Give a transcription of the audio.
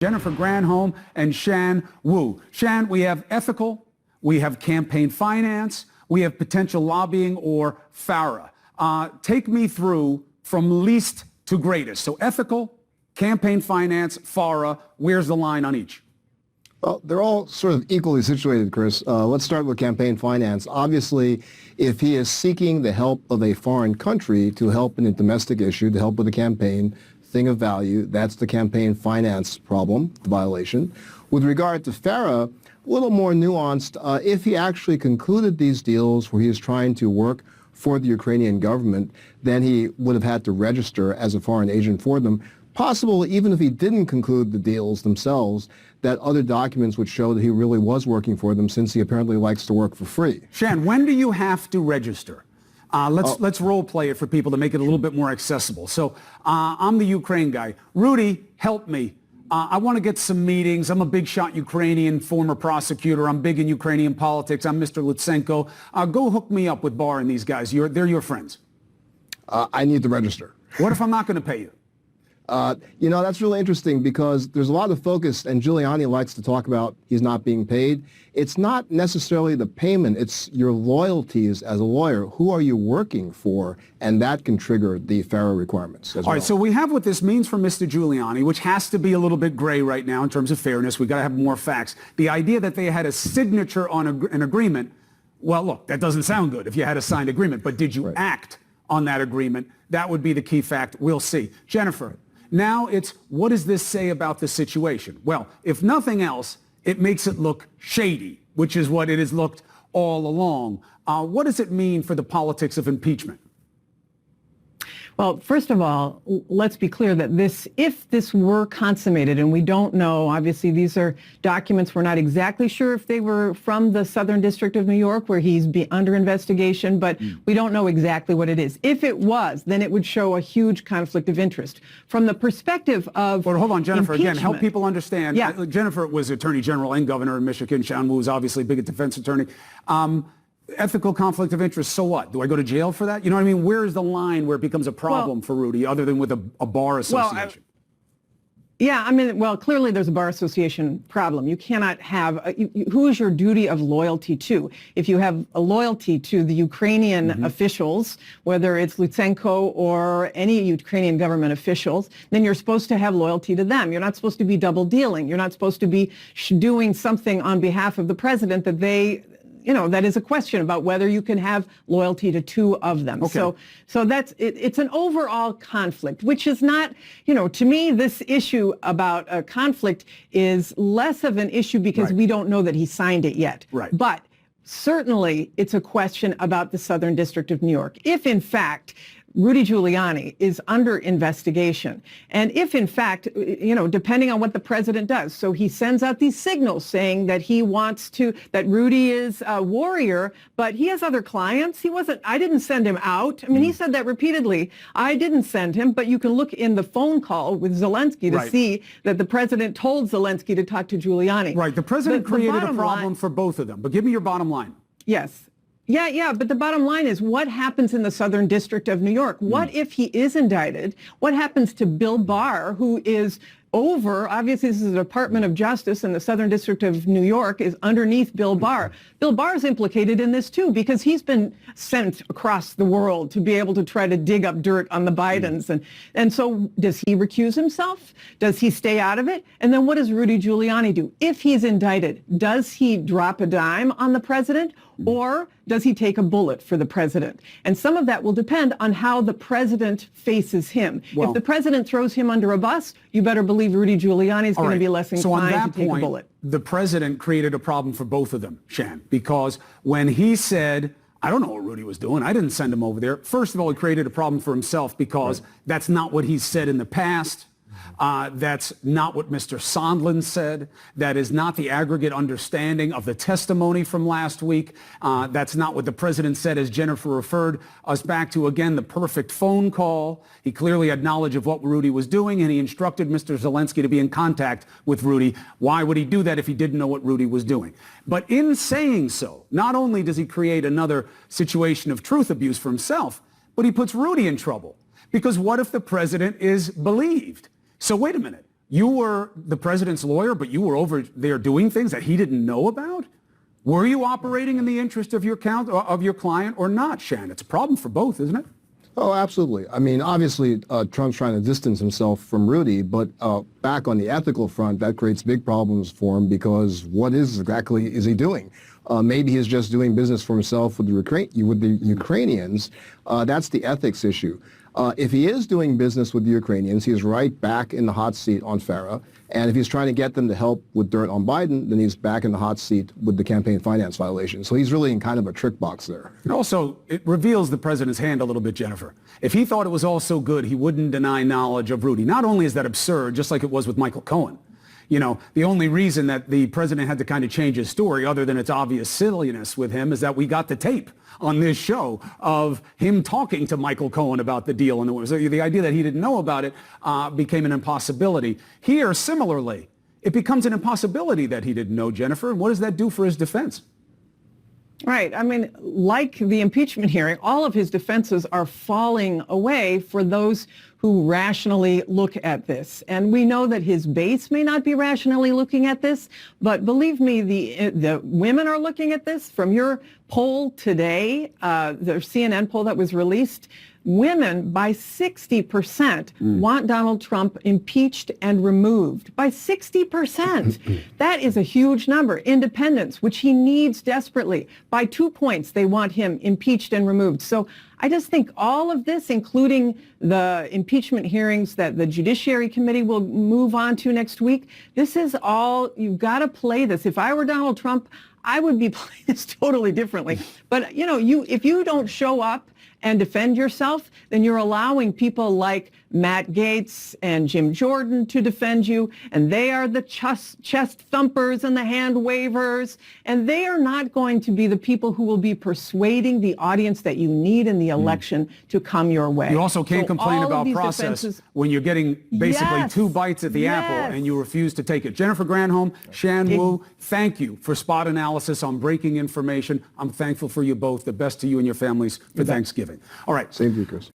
Jennifer Granholm and Shanlon Wu. Shan, we have ethical, we have campaign finance, we have potential lobbying or FARA. Take me through from least to greatest. So ethical, campaign finance, FARA, where's the line on each? Well, they're all sort of equally situated, Chris. Let's start with campaign finance. Obviously, if he is seeking the help of a foreign country to help in a domestic issue, to help with a campaign, thing of value, that's the campaign finance problem, the violation. With regard to FARA, a little more nuanced. If he actually concluded these deals where he is trying to work for the Ukrainian government, then he would have had to register as a foreign agent for them. Possible, even if he didn't conclude the deals themselves, that other documents would show that he really was working for them, since he apparently likes to work for free. Shan, when do you have to register? Let's role play it for people to make it a little bit more accessible. So I'm the Ukraine guy. Rudy, help me. I want to get some meetings. I'm a big shot Ukrainian former prosecutor. I'm big in Ukrainian politics. I'm Mr. Lutsenko. Go hook me up with Barr and these guys. They're your friends. I need to register. What if I'm not going to pay you? That's really interesting, because there's a lot of focus, and Giuliani likes to talk about he's not being paid. It's not necessarily the payment, it's your loyalties as a lawyer. Who are you working for? And that can trigger the FARA requirements as well. All right, so we have what this means for Mr. Giuliani, which has to be a little bit gray right now in terms of fairness. We've got to have more facts. The idea that they had a signature on an agreement, well, look, that doesn't sound good if you had a signed agreement, but did you act on that agreement? That would be the key fact. We'll see. Jennifer, now it's, what does this say about the situation? Well, if nothing else, it makes it look shady, which is what it has looked all along. What does it mean for the politics of impeachment? Well, first of all, let's be clear that if this were consummated, and we don't know, obviously these are documents, we're not exactly sure if they were from the Southern District of New York, where he's under investigation, but we don't know exactly what it is. If it was, then it would show a huge conflict of interest. From the perspective of Well, hold on, Jennifer, again, help people understand. Yeah. Jennifer was Attorney General and Governor of Michigan. Shanlon Wu was obviously a big defense attorney. Ethical conflict of interest, so what? Do I go to jail for that? You know what I mean? Where's the line where it becomes a problem for Rudy, other than with a bar association? Clearly there's a bar association problem. You cannot have, who is your duty of loyalty to? If you have a loyalty to the Ukrainian officials, whether it's Lutsenko or any Ukrainian government officials, then you're supposed to have loyalty to them. You're not supposed to be double dealing. You're not supposed to be doing something on behalf of the president that that is a question about whether you can have loyalty to two of them. Okay. So that's it's an overall conflict, which is not, to me, this issue about a conflict is less of an issue because we don't know that he signed it yet. Right. But certainly it's a question about the Southern District of New York. If in fact Rudy Giuliani is under investigation, and if in fact, depending on what the president does, so he sends out these signals saying that he wants that Rudy is a warrior, but he has other clients. I didn't send him out. I mean, he said that repeatedly. I didn't send him, but you can look in the phone call with Zelensky to see that the president told Zelensky to talk to Giuliani. Right, the president created a problem for both of them, but give me your bottom line. Yes. Yeah, but the bottom line is, what happens in the Southern District of New York? What if he is indicted? What happens to Bill Barr, who is obviously this is the Department of Justice, and the Southern District of New York is underneath Bill Barr. Bill Barr is implicated in this too, because he's been sent across the world to be able to try to dig up dirt on the Bidens. And so does he recuse himself? Does he stay out of it? And then what does Rudy Giuliani do? If he's indicted, does he drop a dime on the president, or does he take a bullet for the president? And some of that will depend on how the president faces him. If the president throws him under a bus, you better believe Rudy Giuliani is going to be less inclined to take a bullet. The president created a problem for both of them, Shan, because when he said, I don't know what Rudy was doing, I didn't send him over there. First of all, he created a problem for himself, because that's not what he's said in the past. That's not what Mr. Shanlon said. That is not the aggregate understanding of the testimony from last week. That's not what the president said, as Jennifer referred us back to, again, the perfect phone call. He clearly had knowledge of what Rudy was doing, and he instructed Mr. Zelensky to be in contact with Rudy. Why would he do that if he didn't know what Rudy was doing? But in saying so, not only does he create another situation of truth abuse for himself, but he puts Rudy in trouble. Because what if the president is believed? So wait a minute. You were the president's lawyer, but you were over there doing things that he didn't know about? Were you operating in the interest of your client or not, Shan? It's a problem for both, isn't it? Oh, absolutely. I mean, obviously, Trump's trying to distance himself from Rudy, but back on the ethical front, that creates big problems for him because what exactly is he doing? Maybe he's just doing business for himself with the Ukrainians. That's the ethics issue. If he is doing business with the Ukrainians, he is right back in the hot seat on FARA. And if he's trying to get them to help with dirt on Biden, then he's back in the hot seat with the campaign finance violation. So he's really in kind of a trick box there. And also, it reveals the president's hand a little bit, Jennifer. If he thought it was all so good, he wouldn't deny knowledge of Rudy. Not only is that absurd, just like it was with Michael Cohen. You know, the only reason that the president had to kind of change his story, other than its obvious silliness with him, is that we got the tape on this show of him talking to Michael Cohen about the deal. And the idea that he didn't know about it became an impossibility. Here, similarly, it becomes an impossibility that he didn't know, Jennifer. And what does that do for his defense? Right. I mean, like the impeachment hearing, all of his defenses are falling away for those who rationally look at this. And we know that his base may not be rationally looking at this, but believe me, the women are looking at this. From your poll today, the CNN poll that was released, women by 60% want Donald Trump impeached and removed. By 60%. That is a huge number. Independents, which he needs desperately, by 2 points, they want him impeached and removed. So I just think all of this, including the impeachment hearings that the Judiciary Committee will move on to next week, this is all, you've got to play this. If I were Donald Trump, I would be playing this totally differently. But, you know, if you don't show up and defend yourself, then you're allowing people like Matt Gaetz and Jim Jordan to defend you, and they are the chest thumpers and the hand wavers, and they are not going to be the people who will be persuading the audience that you need in the election to come your way. You also can't complain about process when you're getting basically 2 bites at the apple and you refuse to take it. Jennifer Granholm, Shan Wu, thank you for spot analysis on breaking information. I'm thankful for you both. The best to you and your families for Thanksgiving. All right. Same to you, Chris.